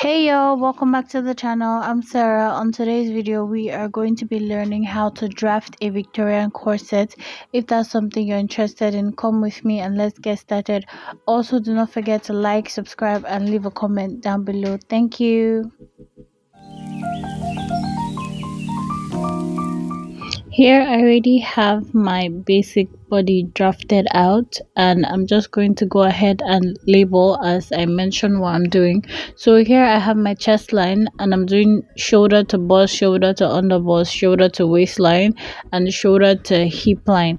Hey y'all, welcome back to the channel. I'm Sarah. On today's video, we are going to be learning how to draft a Victorian corset. If that's something you're interested in, come with me and let's get started. Also, do not forget to like, subscribe, and leave a comment down below. Thank you. Here I already have my basic body drafted out, and I'm just going to go ahead and label as I mentioned what I'm doing. So here I have my chest line, and I'm doing shoulder to bust, shoulder to under bust, shoulder to waistline, and shoulder to hip line.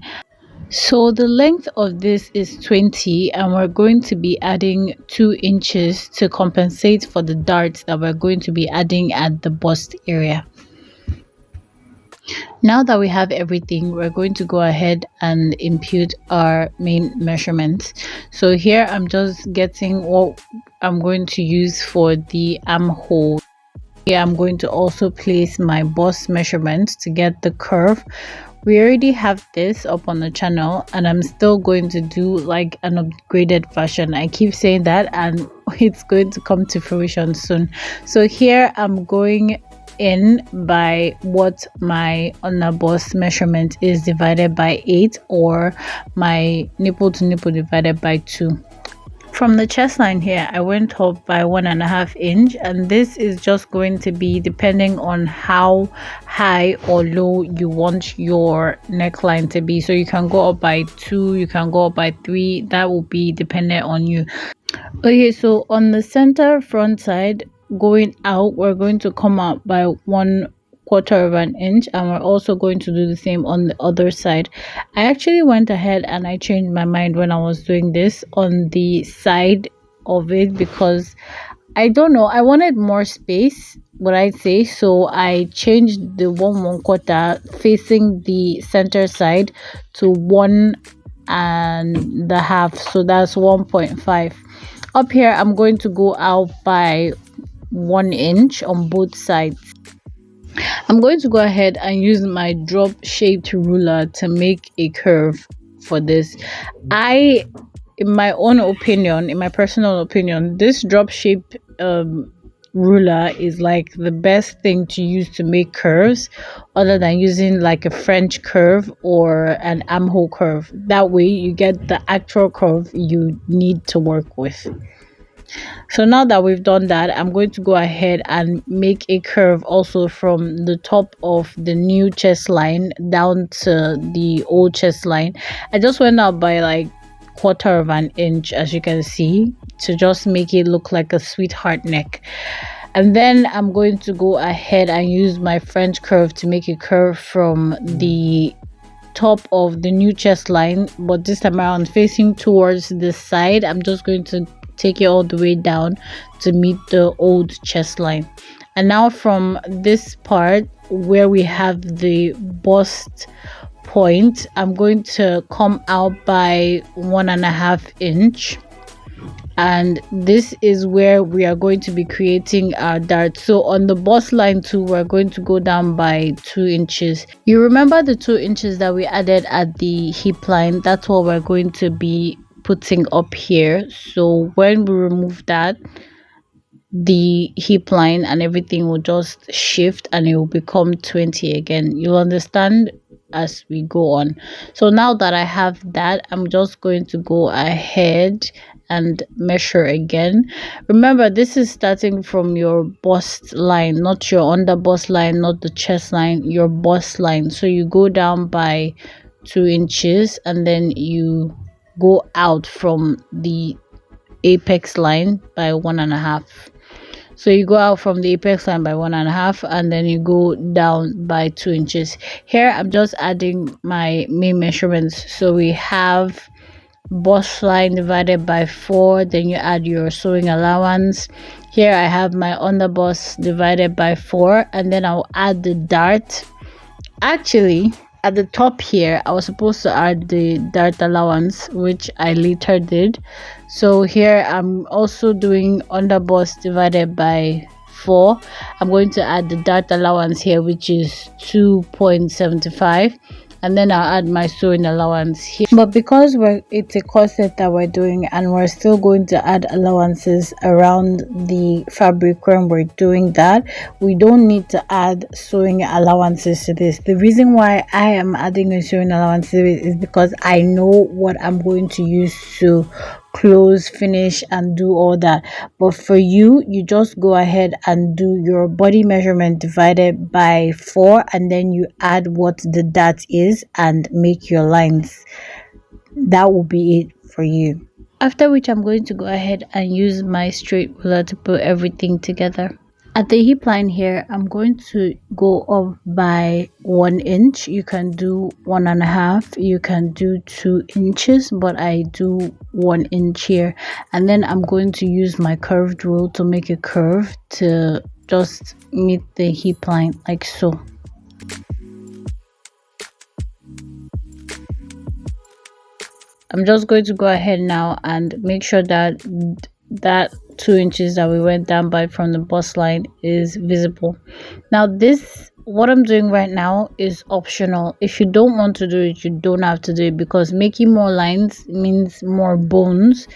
So the length of this is 20, and we're going to be adding 2 inches to compensate for the darts that we're going to be adding at the bust area. Now that we have everything, we're going to go ahead and impute our main measurements. So here I'm just getting what I'm going to use for the armhole. Here I'm going to also place my bust measurement to get the curve. We already have this up on the channel, and I'm still going to do like an upgraded version. I keep saying that, and it's going to come to fruition soon. So here I'm going in by what my under bust measurement is divided by 8, or my nipple to nipple divided by 2. From the chest line here, I went up by 1.5 inch, and this is just going to be depending on how high or low you want your neckline to be. So you can go up by 2, you can go up by 3, that will be dependent on you. Okay, so on the center front side going out, we're going to come out by 1/4 inch, and we're also going to do the same on the other side. I actually went ahead and I changed my mind when I was doing this on the side of it, because I don't know, I wanted more space, what I'd say. So I changed the 1/4 facing the center side to 1.5, so that's 1.5. Up here I'm going to go out by 1 inch on both sides. I'm going to go ahead and use my drop shaped ruler to make a curve for this. In my own opinion, in my personal opinion, this drop shape ruler is like the best thing to use to make curves, other than using like a French curve or an armhole curve. That way you get the actual curve you need to work with. So now that we've done that, I'm going to go ahead and make a curve also from the top of the new chest line down to the old chest line. I just went up by like 1/4 inch, as you can see, to just make it look like a sweetheart neck. And then I'm going to go ahead and use my French curve to make a curve from the top of the new chest line, but this time around facing towards the side. I'm just going to take it all the way down to meet the old chest line. And now from this part where we have the bust point, I'm going to come out by 1.5 inch, and this is where we are going to be creating our dart. So on the bust line too, we're going to go down by 2 inches. You remember the 2 inches that we added at the hip line? That's what we're going to be putting up here. So when we remove that, the hip line and everything will just shift and it will become 20 again. You'll understand as we go on. So now that I have that, I'm just going to go ahead and measure again. Remember, this is starting from your bust line, not your under bust line, not the chest line, your bust line. So you go down by 2 inches, and then you go out from the apex line by 1.5. So you go out from the apex line by 1.5, and then you go down by 2 inches. Here I'm just adding my main measurements. So we have bust line divided by 4, then you add your sewing allowance. Here I have my under bust divided by 4, and then I'll add the dart. Actually, at the top here, I was supposed to add the dart allowance, which I later did. So here I'm also doing under bust divided by 4. I'm going to add the dart allowance here, which is 2.75. and then I'll add my sewing allowance here. But because it's a corset that we're doing, and we're still going to add allowances around the fabric when we're doing that, we don't need to add sewing allowances to this. The reason why I am adding a sewing allowance to it is because I know what I'm going to use to close, finish, and do all that. But for you just go ahead and do your body measurement divided by 4, and then you add what the dart is and make your lines. That will be it for you. After which, I'm going to go ahead and use my straight ruler to put everything together. At the hip line here, I'm going to go up by 1 inch. You can do 1.5, you can do 2 inches, but I do 1 inch here. And then I'm going to use my curved rule to make a curve to just meet the hip line, like so. I'm just going to go ahead now and make sure that 2 inches that we went down by from the bust line is visible. Now what I'm doing right now is optional. If you don't want to do it, you don't have to do it, because making more lines means more bonings,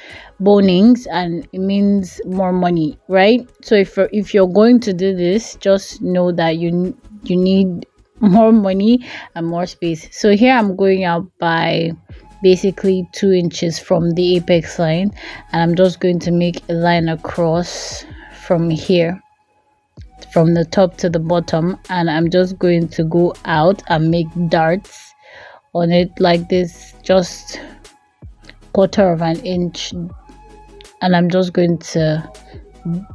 and it means more money, right? So if you're going to do this, just know that you need more money and more space. So here I'm going out by basically 2 inches from the apex line, and I'm just going to make a line across from here, from the top to the bottom, and I'm just going to go out and make darts on it like this, just 1/4 of an inch, and I'm just going to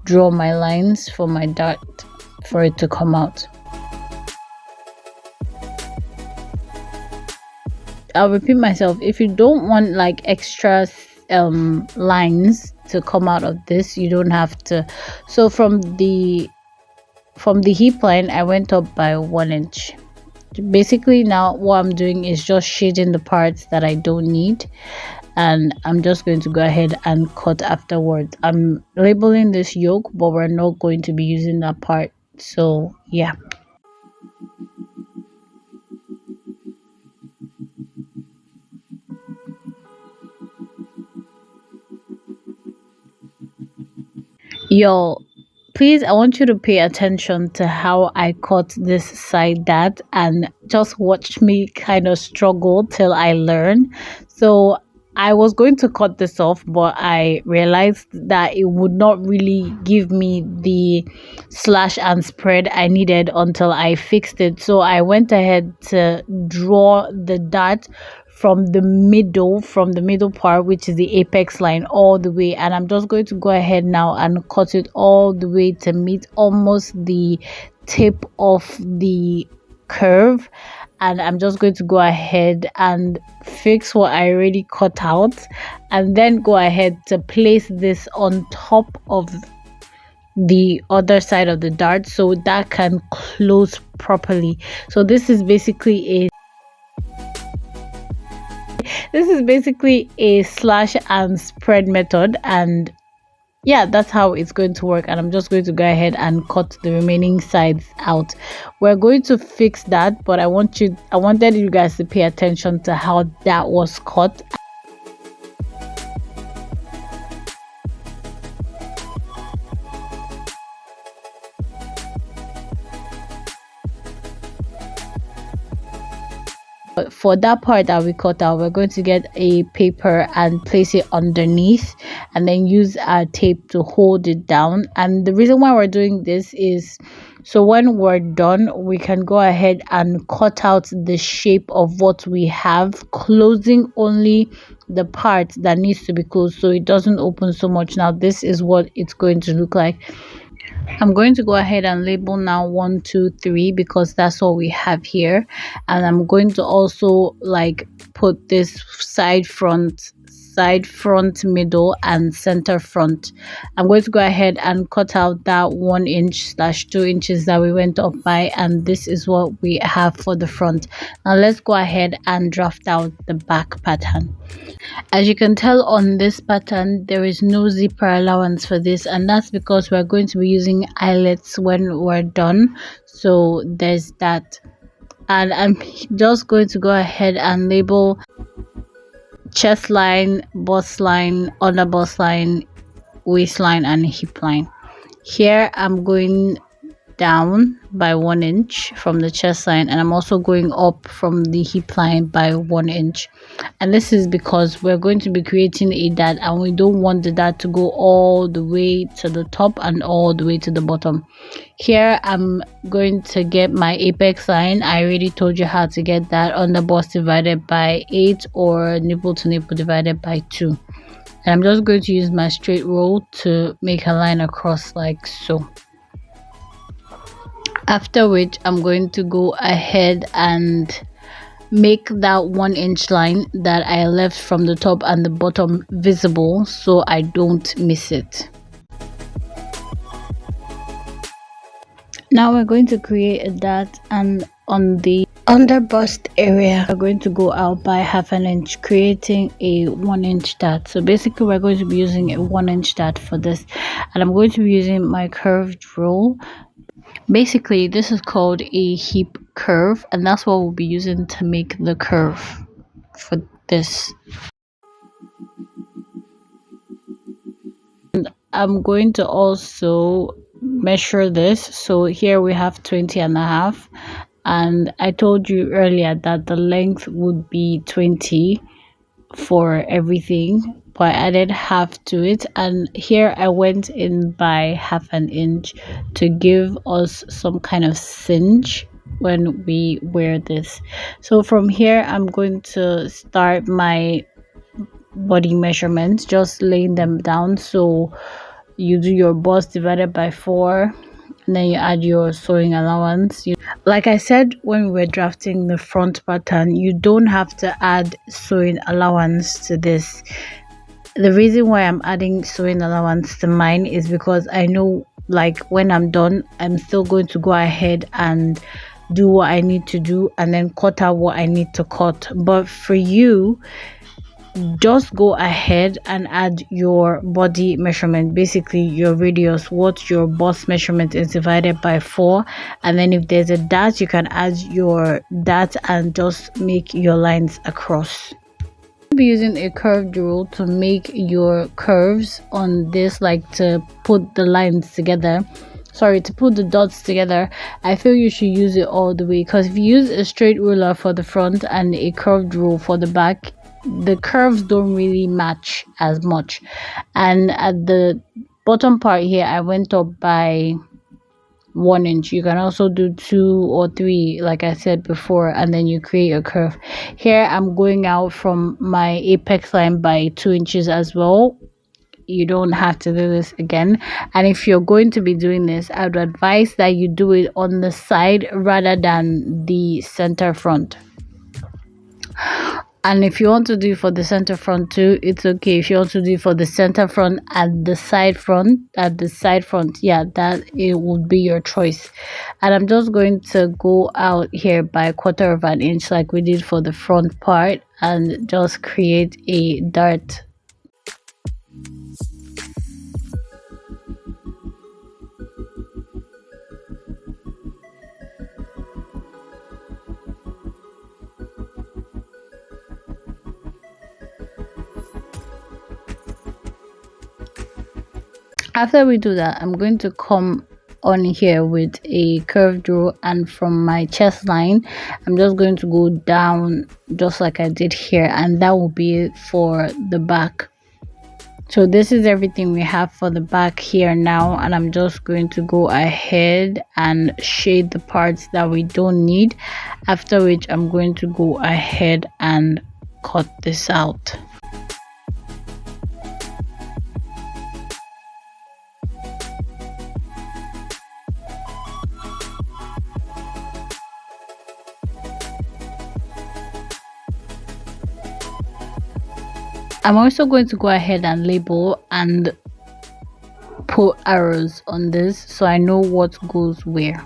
draw my lines for my dart for it to come out. I'll repeat myself, if you don't want like extra lines to come out of this, you don't have to. So from the hip line, I went up by 1 inch. Basically, now what I'm doing is just shading the parts that I don't need, and I'm just going to go ahead and cut afterwards. I'm labeling this yoke, but we're not going to be using that part, so yeah. Yo, please, I want you to pay attention to how I cut this side dart, and just watch me kind of struggle till I learn. So I was going to cut this off, but I realized that it would not really give me the slash and spread I needed until I fixed it. So I went ahead to draw the dart from the middle part, which is the apex line, all the way, and I'm just going to go ahead now and cut it all the way to meet almost the tip of the curve. And I'm just going to go ahead and fix what I already cut out, and then go ahead to place this on top of the other side of the dart so that can close properly. So this is basically a slash and spread method, and yeah, that's how it's going to work. And I'm just going to go ahead and cut the remaining sides out. We're going to fix that, but I wanted you guys to pay attention to how that was cut. For that part that we cut out, we're going to get a paper and place it underneath, and then use our tape to hold it down. And the reason why we're doing this is so when we're done, we can go ahead and cut out the shape of what we have, closing only the part that needs to be closed so it doesn't open so much. Now this is what it's going to look like. I'm going to go ahead and label now 1, 2, 3, because that's what we have here. And I'm going to also like put this side front, middle, and center front. I'm going to go ahead and cut out that 1 inch / 2 inches that we went up by, and this is what we have for the front. Now let's go ahead and draft out the back pattern. As you can tell on this pattern, there is no zipper allowance for this, and that's because we're going to be using eyelets when we're done. So there's that. and I'm just going to go ahead and label chest line, bust line, under bust line, waistline, and hip line. Here I'm going down by 1 inch from the chest line, and I'm also going up from the hip line by 1 inch. And this is because we're going to be creating a dart, and we don't want the dart to go all the way to the top and all the way to the bottom. Here I'm going to get my apex line. I already told you how to get that. Under bust divided by 8 or nipple to nipple divided by 2. And I'm just going to use my straight roll to make a line across like so. After which I'm going to go ahead and make that 1 inch line that I left from the top and the bottom visible so I don't miss it. Now we're going to create a dart, and on the under bust area we're going to go out by 1/2 inch, creating a 1 inch dart. So basically we're going to be using a 1 inch dart for this, and I'm going to be using my curved roll. Basically this is called a hip curve, and that's what we'll be using to make the curve for this. And I'm going to also measure this. So here we have 20.5, and I told you earlier that the length would be 20 for everything, but I added half to it, and here I went in by 1/2 inch to give us some kind of cinch when we wear this. So from here I'm going to start my body measurements, just laying them down. So you do your bust divided by 4, and then you add your sewing allowance. Like I said when we were drafting the front pattern, you don't have to add sewing allowance to this. The reason why I'm adding sewing allowance to mine is because I know, like, when I'm done, I'm still going to go ahead and do what I need to do and then cut out what I need to cut. But for you, just go ahead and add your body measurement, basically your radius, what your bust measurement is, divided by 4, and then if there's a dart you can add your dart and just make your lines across. You'll be using a curved rule to make your curves on this, like to put the lines together, to put the dots together. I feel you should use it all the way, because if you use a straight ruler for the front and a curved rule for the back, the curves don't really match as much. And at the bottom part here I went up by 1 inch. You can also do 2 or 3 like I said before, and then you create a curve. Here I'm going out from my apex line by 2 inches as well. You don't have to do this again, and if you're going to be doing this, I would advise that you do it on the side rather than the center front. And if you want to do it for the center front too, it's okay. If you want to do it for the center front and the side front, yeah, that it would be your choice. And I'm just going to go out here by 1/4 inch like we did for the front part and just create a dart. After we do that, I'm going to come on here with a curved row, and from my chest line I'm just going to go down just like I did here, and that will be it for the back. So this is everything we have for the back here now, and I'm just going to go ahead and shade the parts that we don't need, after which I'm going to go ahead and cut this out. I'm also going to go ahead and label and put arrows on this so I know what goes where.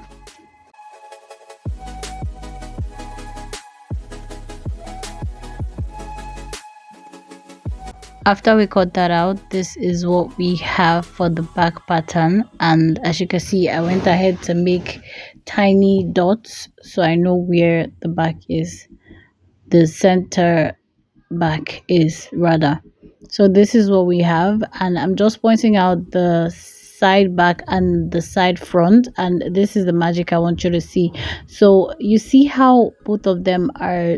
After we cut that out, this is what we have for the back pattern. And as you can see, I went ahead to make tiny dots so I know where the back is, the center back is rather. So this is what we have, and I'm just pointing out the side back and the side front, and this is the magic I want you to see. So you see how both of them are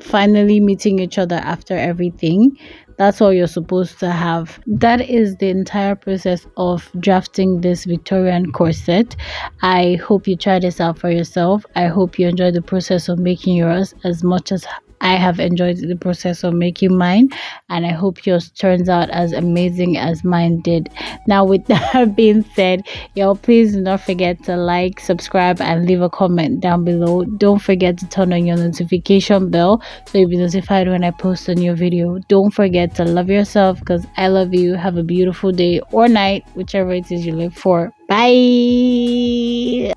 finally meeting each other after everything. That's what you're supposed to have. That is the entire process of drafting this Victorian corset. I hope you try this out for yourself. I hope you enjoy the process of making yours as much as I have enjoyed the process of making mine, and I hope yours turns out as amazing as mine did. Now, with that being said, y'all, please do not forget to like, subscribe, and leave a comment down below. Don't forget to turn on your notification bell so you'll be notified when I post a new video. Don't forget to love yourself, because I love you. Have a beautiful day or night, whichever it is you live for. Bye.